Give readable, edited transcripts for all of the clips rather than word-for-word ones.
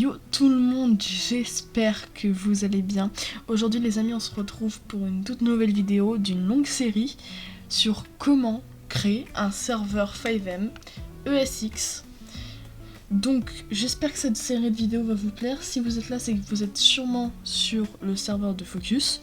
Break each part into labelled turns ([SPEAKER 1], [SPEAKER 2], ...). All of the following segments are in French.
[SPEAKER 1] Yo tout le monde, j'espère que vous allez bien. Aujourd'hui les amis, on se retrouve pour une toute nouvelle vidéo d'une longue série sur comment créer un serveur 5M ESX. Donc j'espère que cette série de vidéos va vous plaire. Si vous êtes là, c'est que vous êtes sûrement sur le serveur de Focus.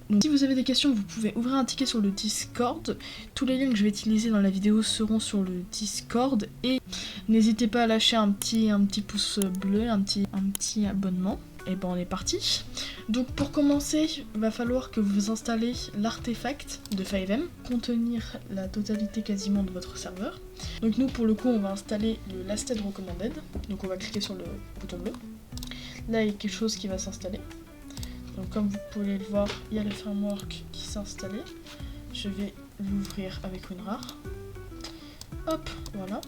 [SPEAKER 1] Donc si vous avez des questions, vous pouvez ouvrir un ticket sur le Discord. Tous les liens que je vais utiliser dans la vidéo seront sur le Discord. Et n'hésitez pas à lâcher un petit pouce bleu, un petit abonnement. Et ben on est parti. Donc pour commencer, il va falloir que vous installez l'artefact de 5M, contenir la totalité quasiment de votre serveur. Donc nous pour le coup on va installer le Lasted Recommended. Donc on va cliquer sur le bouton bleu. Là il y a quelque chose qui va s'installer. Donc comme vous pouvez le voir, il y a le framework qui s'est installé. Je vais l'ouvrir avec WinRAR. Hop, voilà.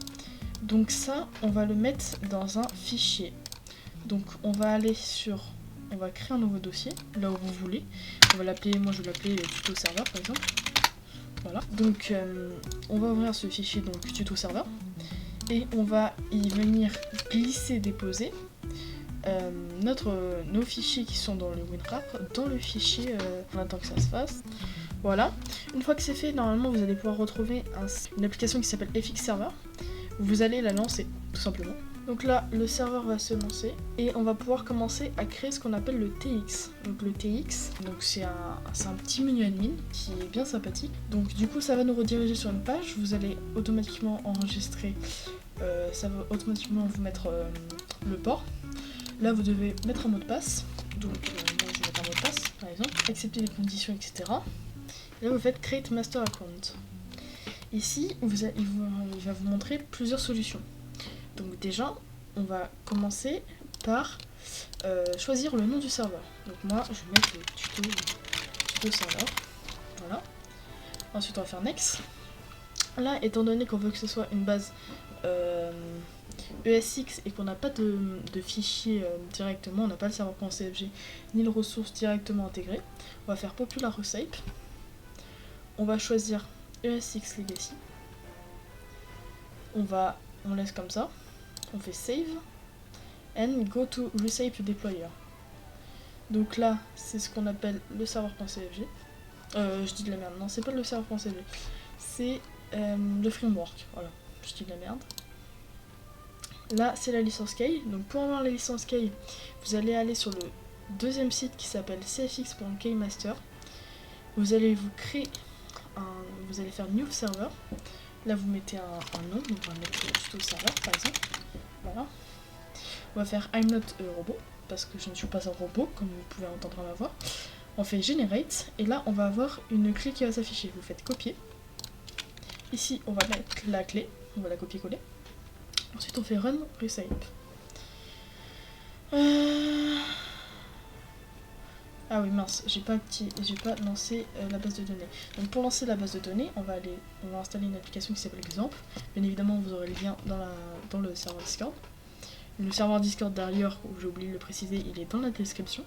[SPEAKER 1] Donc ça, on va le mettre dans un fichier. Donc on va aller sur... On va créer un nouveau dossier, là où vous voulez. On va l'appeler, moi je vais l'appeler tuto serveur par exemple. Voilà. Donc on va ouvrir ce fichier, donc tuto serveur. Et on va y venir glisser, déposer. Nos fichiers qui sont dans le WinRAR, dans le fichier, on attend que ça se fasse. Voilà. Une fois que c'est fait, normalement vous allez pouvoir retrouver une application qui s'appelle FX Server. Vous allez la lancer, tout simplement. Donc là, le serveur va se lancer et on va pouvoir commencer à créer ce qu'on appelle le TX. Donc le TX, c'est un petit menu admin qui est bien sympathique. Donc du coup, ça va nous rediriger sur une page. Vous allez automatiquement enregistrer, ça va automatiquement vous mettre le port. Là, vous devez mettre un mot de passe. Donc, moi, je vais mettre un mot de passe, par exemple. Accepter les conditions, etc. Et là, vous faites Create Master Account. Ici, il va vous montrer plusieurs solutions. Donc, déjà, on va commencer par choisir le nom du serveur. Donc, moi, je vais mettre le tuto serveur. Voilà. Ensuite, on va faire Next. Là, étant donné qu'on veut que ce soit une base ESX et qu'on n'a pas de fichier directement, on n'a pas le serveur.cfg ni le ressource directement intégré, on va faire popular recipe, on va choisir ESX Legacy, on laisse comme ça, on fait save and go to recipe deployer. Donc là c'est ce qu'on appelle le serveur.cfg, je dis de la merde, non c'est pas le serveur.cfg, c'est le framework, voilà, je dis de la merde. Là, c'est la licence key. Donc pour avoir la licence key, vous allez aller sur le deuxième site qui s'appelle cfx.keymaster. Vous allez vous allez faire new server. Là, vous mettez un nom. Donc on va mettre tuto serveur par exemple. Voilà. On va faire I'm not a robot parce que je ne suis pas un robot, comme vous pouvez entendre à ma voix. On fait generate et là, on va avoir une clé qui va s'afficher. Vous faites copier. Ici, on va mettre la clé. On va la copier-coller. Ensuite on fait run recipe. Ah oui mince, j'ai pas lancé la base de données. Donc pour lancer la base de données, on va installer une application qui s'appelle Exemple. Bien évidemment vous aurez le lien dans le serveur Discord. Le serveur Discord d'ailleurs, j'ai oublié de le préciser, il est dans la description.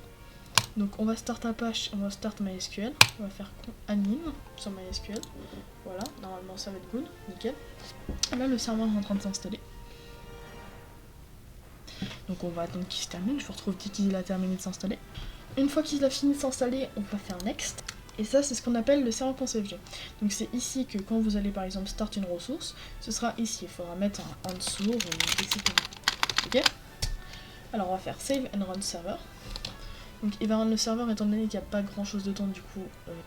[SPEAKER 1] Donc on va start Apache, on va start MySQL, on va faire admin sur MySQL. Voilà, normalement ça va être good, nickel. Là le serveur est en train de s'installer. Donc on va attendre qu'il se termine, je vous retrouve dès qu'il a terminé de s'installer. Une fois qu'il a fini de s'installer, on va faire Next. Et ça c'est ce qu'on appelle le serveur.cfg. Donc c'est ici que quand vous allez par exemple start une ressource, ce sera ici, il faudra mettre en dessous, etc. Ok. Alors on va faire Save and Run Server. Donc il va run le serveur étant donné qu'il n'y a pas grand chose dedans, du coup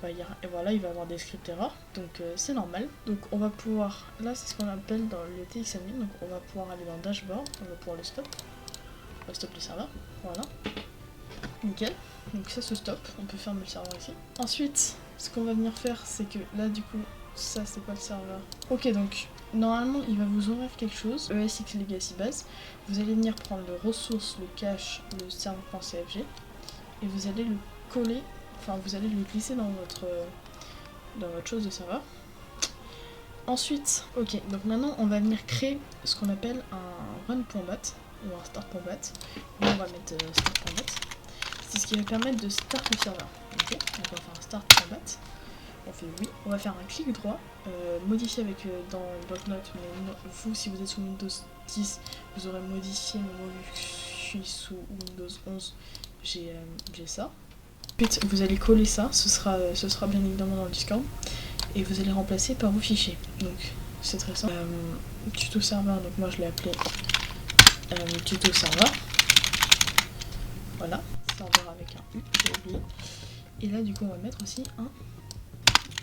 [SPEAKER 1] et voilà, il va avoir des scripts erreurs, donc c'est normal. Donc on va pouvoir, là c'est ce qu'on appelle dans le TXadmin, donc on va pouvoir aller dans Dashboard, on va pouvoir le stop. On va stopper le serveur, voilà. Nickel. Donc ça se stop, on peut fermer le serveur ici. Ensuite, ce qu'on va venir faire, c'est que là du coup, ça c'est pas le serveur. Ok, donc normalement il va vous ouvrir quelque chose, ESX Legacy Base. Vous allez venir prendre le ressource, le cache, le serveur.cfg et vous allez le coller, enfin vous allez le glisser dans votre chose de serveur. Ensuite, ok, donc maintenant on va venir créer ce qu'on appelle un run.bat ou un start.bat. Là on va mettre start.bat. C'est ce qui va permettre de start le serveur. Ok, donc on va faire un start.bat. On fait oui. On va faire un clic droit, modifier avec dans bloc-notes, mais vous si vous êtes sous Windows 10, vous aurez modifié, mais suis sous Windows 11, j'ai ça. Ensuite, vous allez coller ça, ce sera bien évidemment dans le Discord, et vous allez remplacer par vos fichiers. Donc c'est très simple. Tuto serveur, donc moi je l'ai appelé tuto serveur. Voilà, serveur avec un U, j'ai oublié. Et là du coup on va mettre aussi un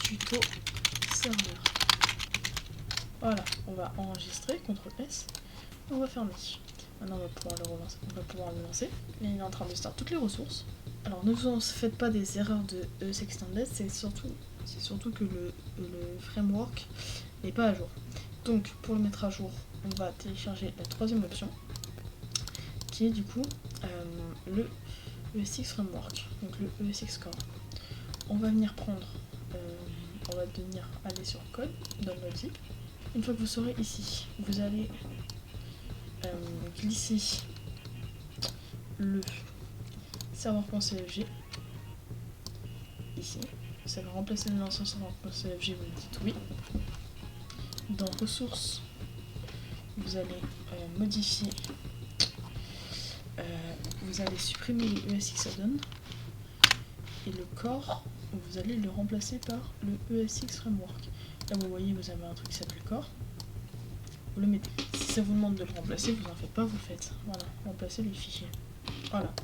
[SPEAKER 1] tuto serveur. Voilà, on va enregistrer, CTRL S, on va fermer. Maintenant on va pouvoir le lancer. Et il est en train de start toutes les ressources. Alors ne vous faites pas des erreurs de ES Extended, c'est surtout que le framework n'est pas à jour. Donc pour le mettre à jour, on va télécharger la troisième option, qui est du coup le ESX Framework, donc le ESX Core. On va venir prendre, on va venir aller sur code, download zip. Une fois que vous serez ici, vous allez glisser le serveur.cfg ici. Ça va remplacer l'ancien serveur.cfg, vous me dites oui. Dans ressources, vous allez modifier, vous allez supprimer les ESX add-on et le core, vous allez le remplacer par le ESX Framework. Là vous voyez, vous avez un truc qui s'appelle core, vous le mettez. Si ça vous demande de le remplacer, vous en faites pas, vous le faites. Voilà, remplacer le fichier. Voilà.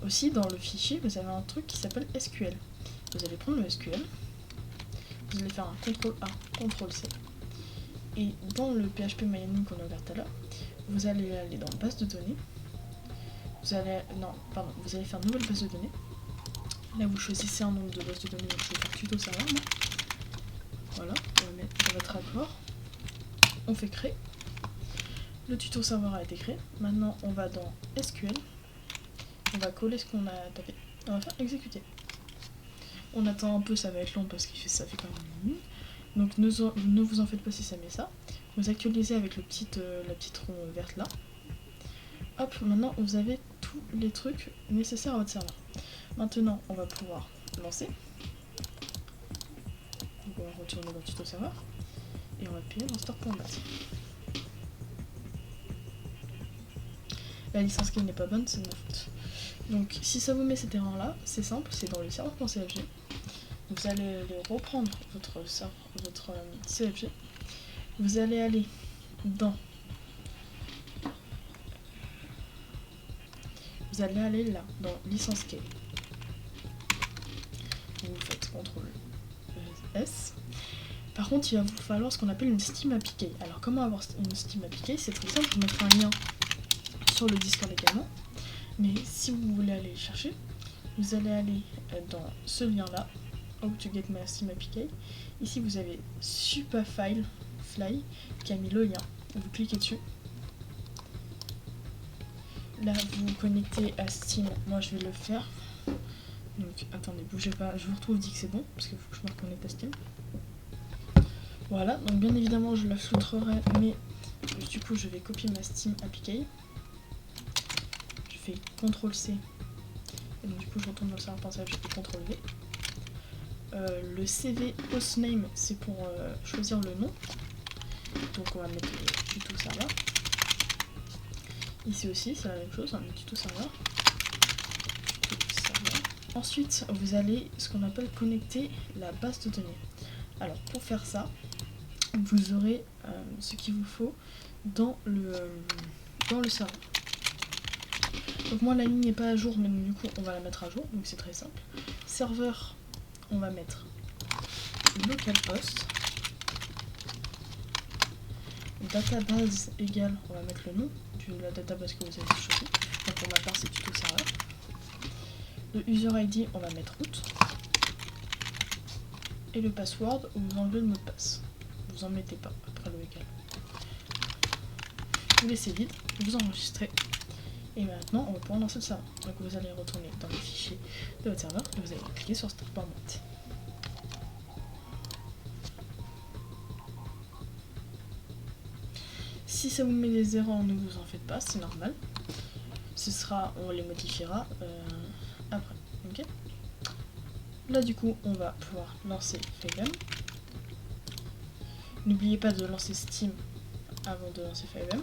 [SPEAKER 1] Aussi dans le fichier, vous avez un truc qui s'appelle SQL. Vous allez prendre le SQL, vous allez faire un CTRL-A, CTRL-C, et dans le PHP Mining qu'on a ouvert tout à l'heure, vous allez aller dans base de données, vous allez faire une nouvelle base de données. Là vous choisissez un nombre de bases de données, donc je vais faire tuto serveur. Voilà, on va être d'accord. On fait créer. Le tuto serveur a été créé. Maintenant on va dans SQL, on va coller ce qu'on a tapé, on va faire exécuter. On attend un peu, ça va être long parce que ça fait quand même une minute. Donc ne vous en faites pas si ça met ça. Vous actualisez avec la petite roue verte là. Hop, maintenant vous avez tous les trucs nécessaires à votre serveur. Maintenant on va pouvoir lancer. Donc on va retourner dans le tuto serveur et on va appuyer dans start.bat. La licence qui n'est pas bonne, c'est de ma faute. Donc si ça vous met cette erreur là, c'est simple, c'est dans le serveur.cfg. Vous allez reprendre votre CFG. Vous allez aller dans... Vous allez aller là, dans licence key. Vous faites CTRL S. Par contre, il va vous falloir ce qu'on appelle une Steam API Key. Alors comment avoir une Steam API Key? C'est très simple, je vous mettrai un lien sur le Discord également. Mais si vous voulez aller le chercher, vous allez aller dans ce lien là, How to get my Steam API Key. Ici vous avez Superfile Fly qui a mis le lien. Vous cliquez dessus. Là vous vous connectez à Steam. Moi je vais le faire. Donc attendez, bougez pas. Je vous retrouve, dit que c'est bon parce qu'il faut que je me reconnecte à Steam. Voilà, donc bien évidemment je la filtrerai, mais du coup je vais copier ma Steam API Key. Je fais CTRL C. Et donc du coup je retourne dans le serveur.cfg et CTRL V. Le CV hostname c'est pour choisir le nom, donc on va mettre le tuto serveur. Ici aussi c'est la même chose, le tuto serveur. Ensuite vous allez ce qu'on appelle connecter la base de données. Alors pour faire ça, vous aurez ce qu'il vous faut dans le serveur. Donc moi la ligne n'est pas à jour, mais du coup on va la mettre à jour, donc c'est très simple. Serveur, on va mettre localhost, database égale, on va mettre le nom de la database que vous avez choisi. Donc pour ma part c'est tuto serveur. Le user ID, on va mettre root. Et le password, vous enlevez le mot de passe. Vous en mettez pas après le égal. Vous laissez vide, vous enregistrez. Et maintenant on va pouvoir lancer le serveur. Donc vous allez retourner dans les fichiers de votre serveur et vous allez cliquer sur start.bat. Si ça vous met des erreurs, ne vous en faites pas, c'est normal. On les modifiera après. Okay, là du coup on va pouvoir lancer FiveM. N'oubliez pas de lancer Steam avant de lancer FiveM.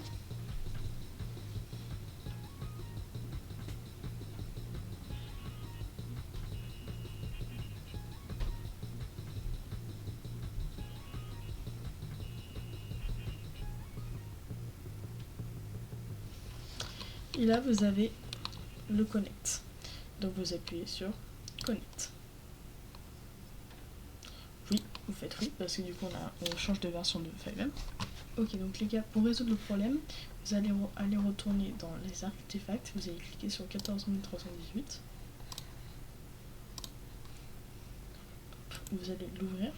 [SPEAKER 1] Et là vous avez le connect. Donc vous appuyez sur connect. Oui, vous faites oui parce que du coup on change de version de FiveM. Ok, donc les gars, pour résoudre le problème, vous allez aller retourner dans les artefacts, vous allez cliquer sur 14318. Vous allez l'ouvrir.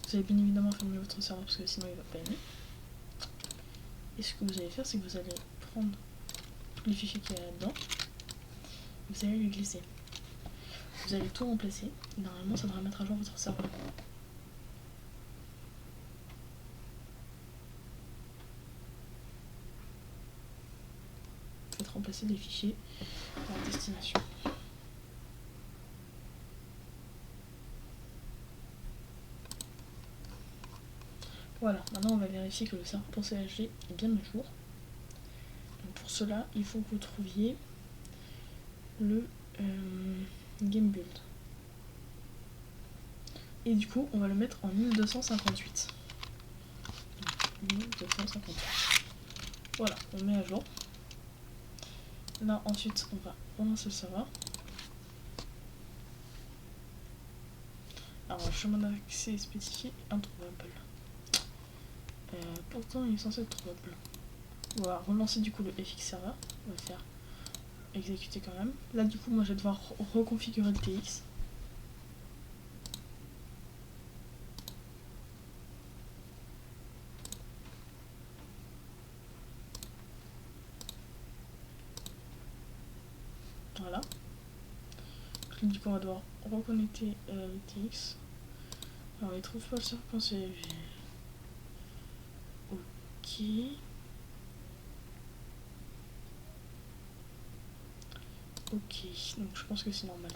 [SPEAKER 1] Vous allez bien évidemment fermer votre serveur parce que sinon il va pas aimer. Et ce que vous allez faire, c'est que vous allez prendre tous les fichiers qu'il y a là-dedans. Vous allez les glisser. Vous allez tout remplacer. Normalement, ça devrait mettre à jour votre serveur. Faites remplacer les fichiers à destination. Voilà, maintenant on va vérifier que le serveur pour CHG est bien à jour. Donc pour cela, il faut que vous trouviez le game build. Et du coup, on va le mettre en 1258. 1258. Voilà, on met à jour. Là, ensuite, on va relancer le serveur. Alors, chemin d'accès spécifié introuvable. Pourtant, il est censé être trouvable. On va relancer du coup le FX serveur. On va faire exécuter quand même. Là, du coup, moi, je vais devoir reconfigurer le TX. Voilà. Du coup, on va devoir reconnecter le TX. Alors, il trouve pas le serveur.cv. Ok. Ok, donc je pense que c'est normal.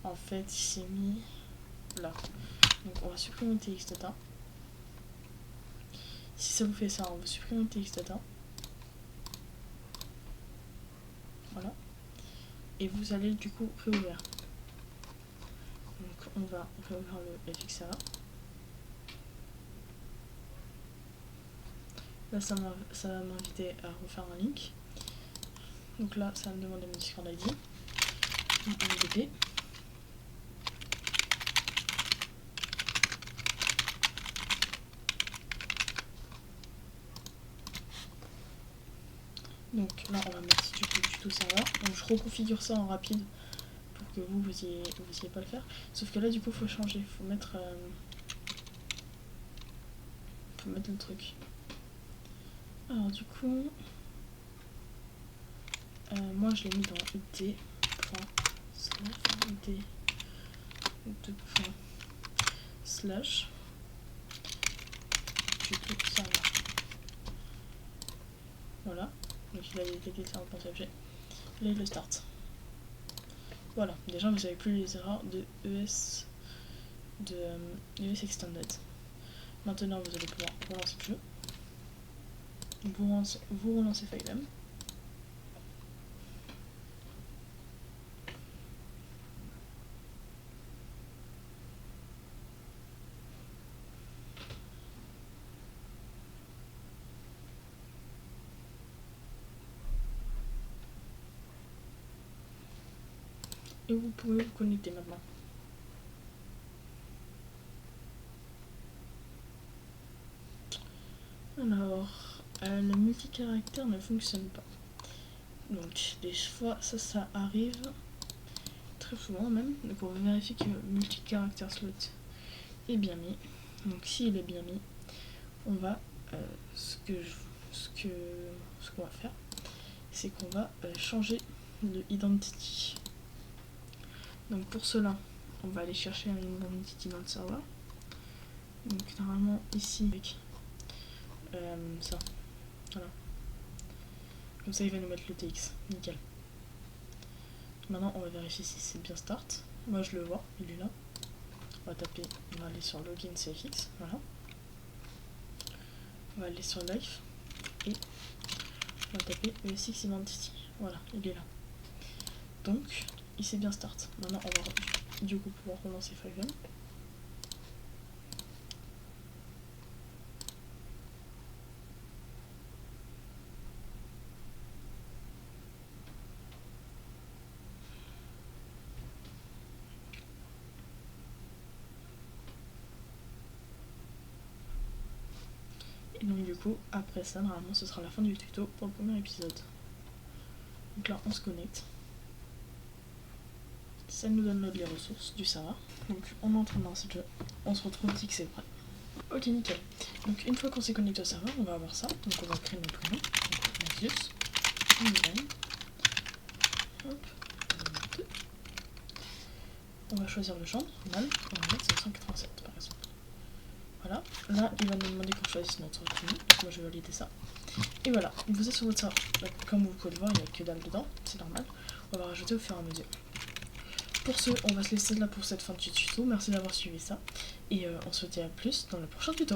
[SPEAKER 1] En fait, il s'est mis là. Donc on va supprimer TX data. Si ça vous fait ça, on va supprimer TX data. Voilà. Et vous allez du coup réouvrir. Donc on va réouvrir le FX server. Là ça va m'inviter à refaire un link. Donc là ça va me demander mon Discord ID. MDP. Donc là on va mettre du coup du tout serveur. Donc je reconfigure ça en rapide pour que vous ayez pas le faire. Sauf que là du coup faut changer, faut mettre le truc. Alors du coup moi je l'ai mis dans ut. Slash tuto serveur. Voilà, donc il a détecté le serveur.cfg. Là il le start. Voilà, déjà vous n'avez plus les erreurs de ES Extended. Maintenant vous allez pouvoir relancer le jeu. Vous relancez FiveM. Et vous pouvez vous connecter maintenant. Alors, le multi-caractère ne fonctionne pas. Donc, des fois, ça arrive très souvent même. Donc, on va vérifier que le multi-caractère slot est bien mis. Donc, s'il est bien mis, on va ce qu'on va faire, c'est qu'on va changer le identity. Donc pour cela, on va aller chercher un identity dans le serveur. Donc normalement ici avec ça, voilà. Comme ça il va nous mettre le TX, nickel. Maintenant on va vérifier si c'est bien start. Moi je le vois, il est là. On va taper, on va aller sur login CFX, voilà. On va aller sur live et on va taper ESX identity. Voilà, il est là. Donc, il s'est bien start. Maintenant, on va du coup pouvoir relancer FiveM. Et donc du coup, après ça, normalement ce sera la fin du tuto pour le premier épisode. Donc là on se connecte. Ça nous donne les ressources du serveur. Donc on est en train de lancer le jeu. On se retrouve dès que c'est prêt. Ok, nickel. Donc une fois qu'on s'est connecté au serveur, on va avoir ça. Donc on va créer notre prénom. Donc Nasius. Hop. On va choisir le genre, normal. On va mettre 587 par exemple. Voilà. Là, il va nous demander qu'on choisisse notre prénom. Donc moi je vais valider ça. Et voilà, vous êtes sur votre serveur. Comme vous pouvez le voir, il n'y a que dalle dedans. C'est normal. On va rajouter au fur et à mesure. Pour ce, on va se laisser là pour cette fin de tuto. Merci d'avoir suivi ça. Et on se dit à plus dans le prochain tuto.